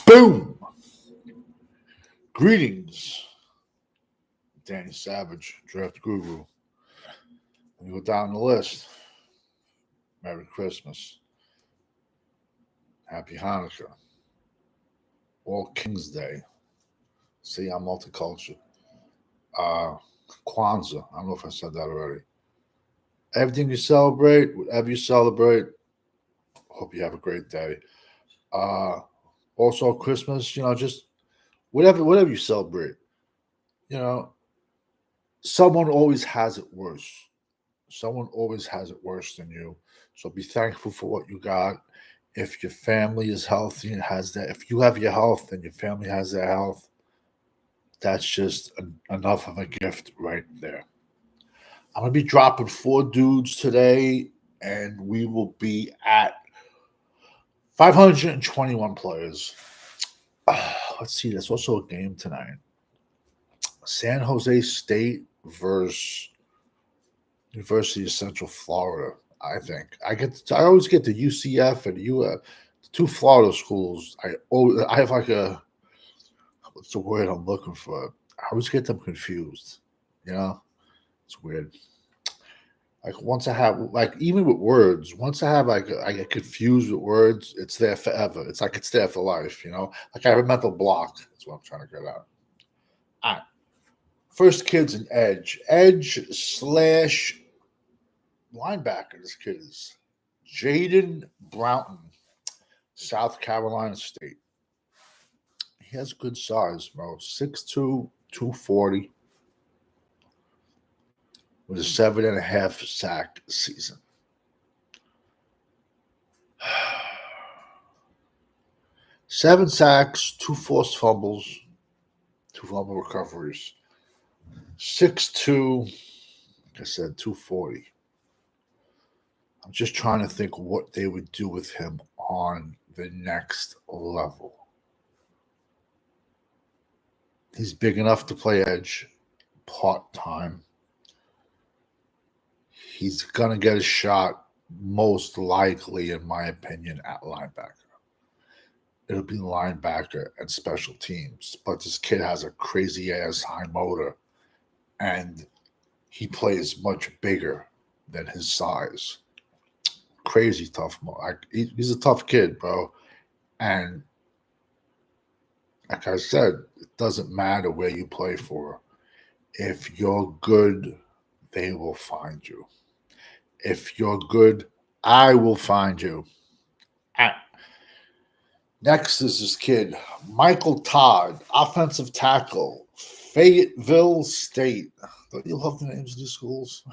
Boom! Greetings, Danny Savage, Draft Guru. Let me go down the list. Merry Christmas. Happy Hanukkah. All King's Day. See, I'm multicultural. Kwanzaa. I don't know if I said that already. Everything you celebrate, whatever you celebrate, hope you have a great day. Also, Christmas, just whatever you celebrate. Someone always has it worse. Someone always has it worse than you. So be thankful for what you got. If your family is healthy and has that, if you have your health and your family has their health, that's just enough of a gift right there. I'm going to be dropping 4 dudes today, and we will be at 521 players. Let's see, there's also a game tonight. San Jose State versus University of Central Florida. I think I always get the UCF and the 2 Florida schools. I have like what's the word I'm looking for? I always get them confused. It's weird. Like once I have even with words, once I get confused with words, it's there forever. It's like it's there for life. Like I have a mental block. That's what I'm trying to get out. All right. First kid's an edge / linebacker. This kid is Jaden Broughton, South Carolina State. He has good size, bro. 6'2", 240, with a 7.5 sack season. Seven sacks, 2 forced fumbles, 2 fumble recoveries. 6'2", like I said, 240. I'm just trying to think what they would do with him on the next level. He's big enough to play edge part-time. He's going to get a shot, most likely, in my opinion, at linebacker. It'll be linebacker and special teams. But this kid has a crazy-ass high motor, and he plays much bigger than his size. Crazy tough. He's a tough kid, bro. And like I said, it doesn't matter where you play for. If you're good, they will find you. If you're good, I will find you. Next is this kid, Michael Todd, offensive tackle, Fayetteville State. Don't you love the names of these schools?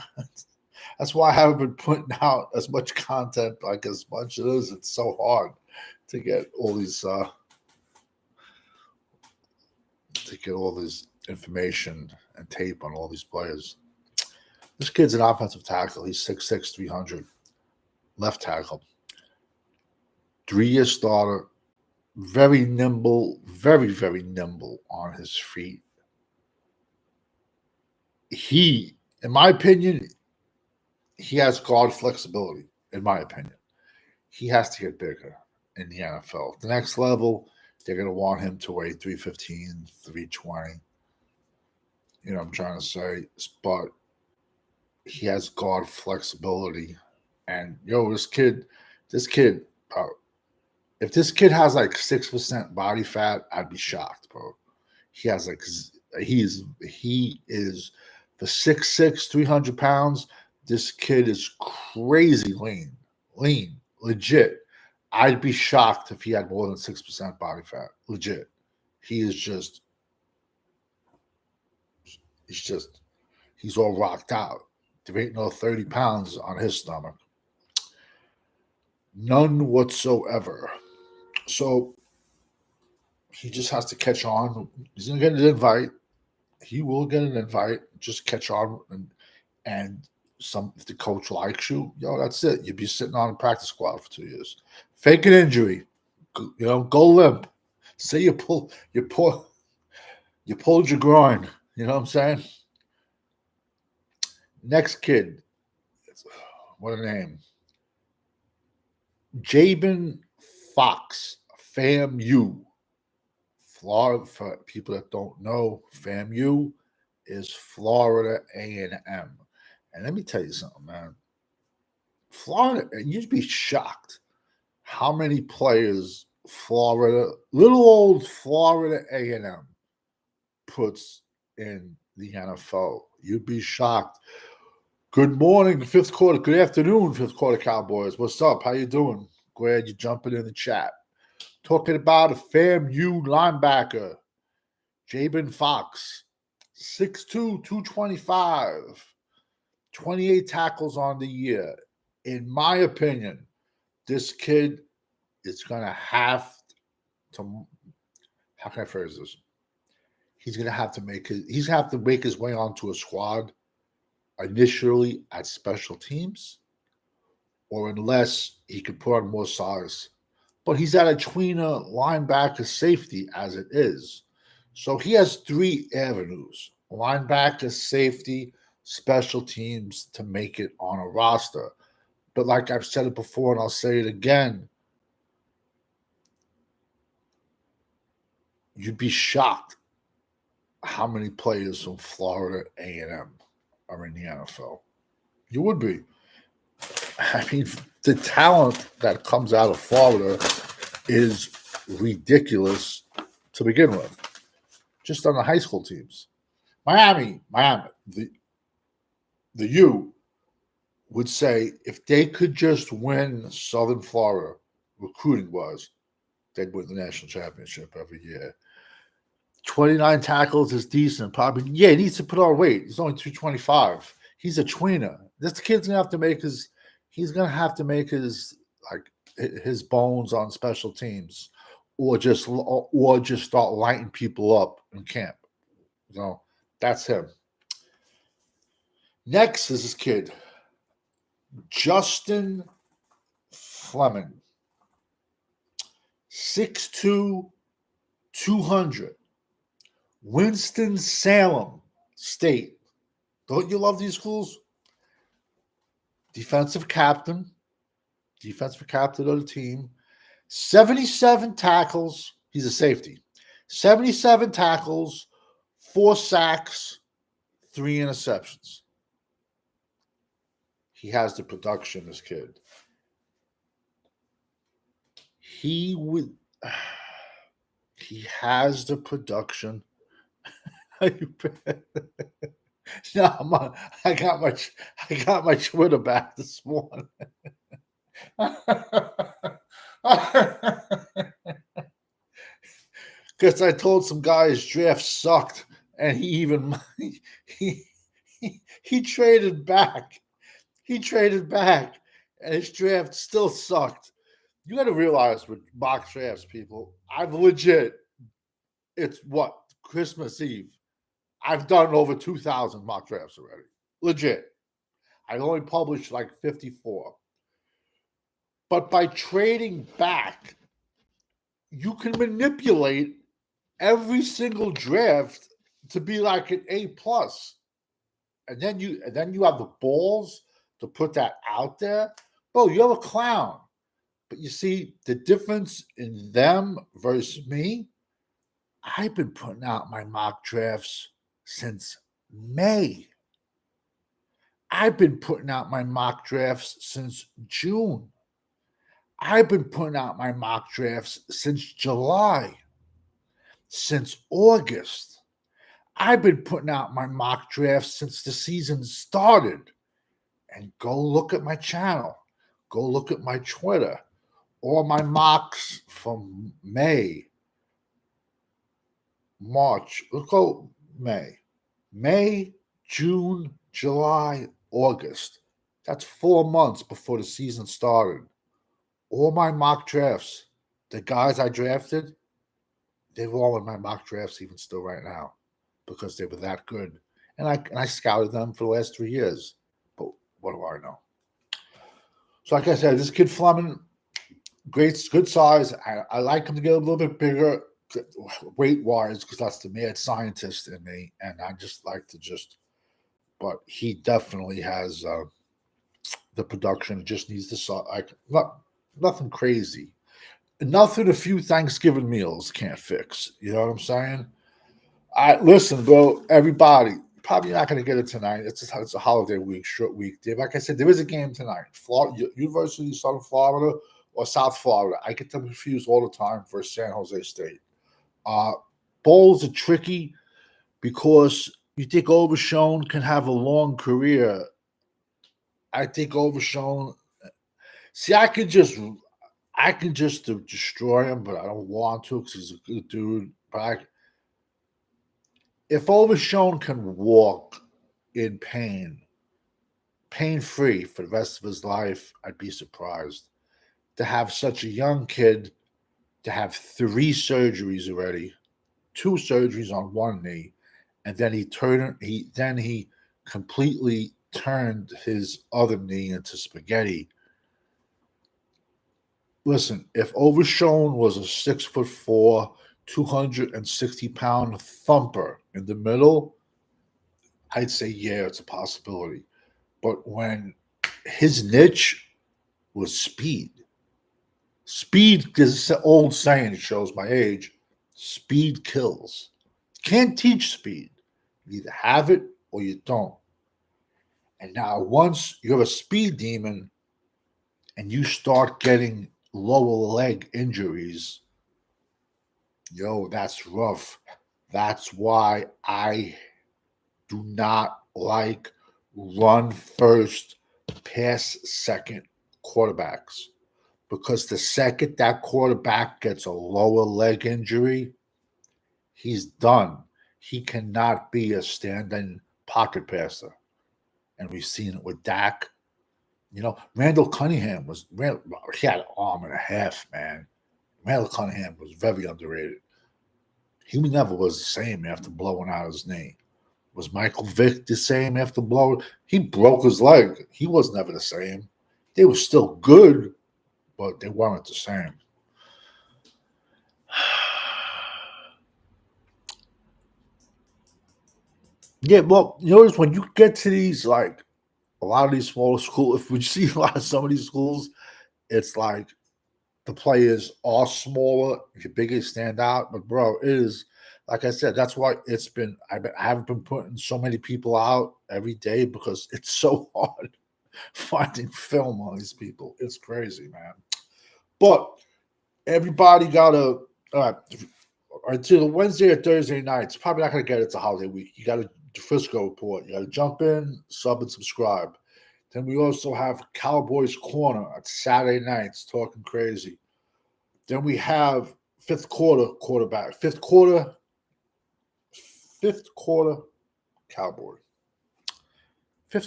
That's why I haven't been putting out as much content as much as it is. It's so hard to get all these information and tape on all these players. This kid's an offensive tackle. He's 6'6", 300, left tackle. 3-year starter, very nimble, very, very nimble on his feet. He, in my opinion, he has guard flexibility, in my opinion. He has to get bigger in the NFL. The next level, they're going to want him to weigh 315, 320. You know what I'm trying to say? But he has guard flexibility. And, this kid, if this kid has 6% body fat, I'd be shocked, bro. He has he is for 6'6", 300 pounds. This kid is crazy lean, legit. I'd be shocked if he had more than 6% body fat, legit. He's all rocked out. There ain't no 30 pounds on his stomach. None whatsoever. So he just has to catch on. He's going to get an invite. He will get an invite. Just catch on. And if the coach likes you, that's it. You'll be sitting on a practice squad for 2 years. Fake an injury. Go limp. Say you You pulled your groin. You know what I'm saying? Next kid. What a name. Jabin Fox, FAMU. Florida, for people that don't know, FAMU is Florida A&M. And let me tell you something, man. Florida, you'd be shocked how many players little old Florida A&M puts in the NFL. You'd be shocked. Good morning, the fifth quarter. Good afternoon, fifth quarter Cowboys. What's up? How you doing? Glad you're jumping in the chat. Talking about a FAMU linebacker, Jabin Fox, 6'2", 225, 28 tackles on the year. In my opinion, this kid is going to have to, how can I phrase this? He's going to have to make his way onto a squad initially at special teams, or unless he could put on more size. But he's at a tweener linebacker safety as it is. So he has three avenues: linebacker, safety, special teams to make it on a roster. But like I've said it before, and I'll say it again, you'd be shocked how many players from Florida A&M are in the NFL. You would be. I mean, the talent that comes out of Florida is ridiculous to begin with. Just on the high school teams. Miami, the U would say if they could just win Southern Florida, recruiting-wise, they'd win the national championship every year. 29 tackles is decent. Probably, yeah, he needs to put on weight. He's only 225. He's a tweener. This kid's gonna have to make his his bones on special teams, or just start lighting people up in camp. You know, that's him. Next is this kid, Justin Fleming, 6'2", 200. Winston Salem State. Don't you love these schools? Defensive captain of the team. 77 tackles. He's a safety. 77 tackles, 4 sacks, 3 interceptions. He has the production, this kid. He has the production. No, I got my Twitter back this morning. Because I told some guy his draft sucked, and he traded back. He traded back, and his draft still sucked. You got to realize with mock drafts, people, it's what, Christmas Eve. I've done over 2,000 mock drafts already. Legit. I only published like 54. But by trading back, you can manipulate every single draft to be like an A+. And then you have the balls to put that out there. Bro, you're a clown. But you see, the difference in them versus me, I've been putting out my mock drafts since May. I've been putting out my mock drafts since June. I've been putting out my mock drafts since July, since August. I've been putting out my mock drafts since the season started. And go look at my channel. Go look at my Twitter. All my mocks from May, March. Let's go May, June, July, August. That's 4 months before the season started. All my mock drafts, the guys I drafted, they're all in my mock drafts even still right now because they were that good. And I scouted them for the last 3 years. But what do I know? So like I said, this kid Fleming, good size. I like him to get a little bit bigger weight-wise, because that's the mad scientist in me, and I just like to but he definitely has the production. It just needs to nothing crazy. Nothing a few Thanksgiving meals can't fix. You know what I'm saying? Listen, bro, everybody, probably not going to get it tonight. It's a holiday week, short week. Like I said, there is a game tonight. University of Southern Florida or South Florida. I get them confused all the time for San Jose State. Bowls are tricky because you think Overshone can have a long career. I think Overshone. See, I can just destroy him, but I don't want to because he's a good dude. But if Overshone can walk in pain-free for the rest of his life, I'd be surprised. To have such a young kid, to have 3 surgeries already, 2 surgeries on one knee, and then he completely turned his other knee into spaghetti. Listen, if Overshone was a 6'4", 260-pound thumper in the middle, I'd say, yeah, it's a possibility. But when his niche was speed, there's an old saying, it shows my age, speed kills. Can't teach speed. You either have it or you don't. And now once you're a speed demon and you start getting lower leg injuries, that's rough. That's why I do not like run first, pass second quarterbacks. Because the second that quarterback gets a lower leg injury, he's done. He cannot be a stand-in pocket passer. And we've seen it with Dak. Randall Cunningham he had an arm and a half, man. Randall Cunningham was very underrated. He never was the same after blowing out his knee. Was Michael Vick the same after blowing? He broke his leg. He was never the same. They were still good, but they weren't the same. Yeah, well, notice when you get to these, like, a lot of these smaller schools, if we see a lot of some of these schools, it's like the players are smaller, the bigger stand out. But, bro, it is, like I said, that's why I haven't been putting so many people out every day because it's so hard finding film on these people. It's crazy, man. But everybody got all right, to the Wednesday or Thursday nights, probably not going to get it. It's a holiday week. You got to Frisco Report. You got to jump in, sub, and subscribe. Then we also have Cowboys Corner at Saturday nights, talking crazy. Then we have fifth quarter Cowboy. Fifth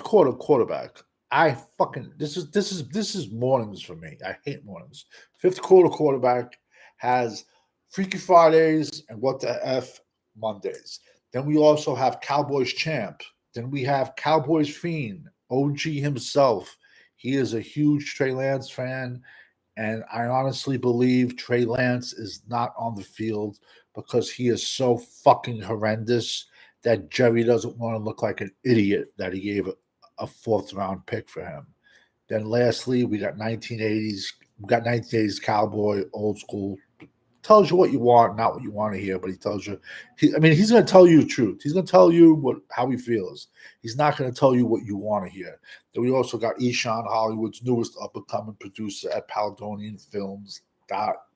quarter quarterback. This is mornings for me. I hate mornings. Fifth quarter quarterback has Freaky Fridays and What the F Mondays. Then we also have Cowboys Champ. Then we have Cowboys Fiend, OG himself. He is a huge Trey Lance fan, and I honestly believe Trey Lance is not on the field because he is so fucking horrendous that Jerry doesn't want to look like an idiot that he gave a 4th-round pick for him. Then lastly, we got 1980s Cowboy, old school. Tells you what you want, not what you want to hear, but he tells you. He's going to tell you the truth. He's going to tell you how he feels. He's not going to tell you what you want to hear. Then we also got Eshawn, Hollywood's newest up-and-coming producer at Paladonian Films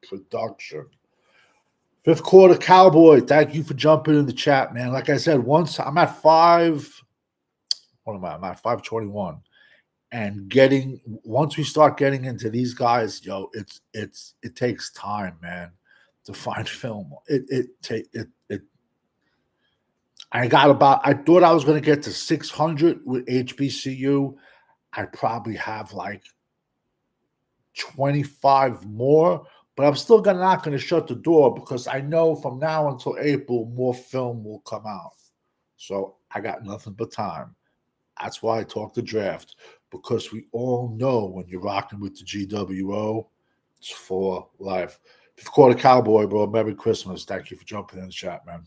Production. Fifth quarter Cowboy, thank you for jumping in the chat, man. Like I said, once I'm at 5. What am I? I'm at 521. And once we start getting into these guys, it takes time, man, to find film. I thought I was going to get to 600 with HBCU. I probably have like 25 more, but I'm still not going to shut the door because I know from now until April, more film will come out. So I got nothing but time. That's why I talk the draft, because we all know when you're rocking with the GWO, it's for life. If you caught a cowboy, bro, Merry Christmas. Thank you for jumping in the chat, man.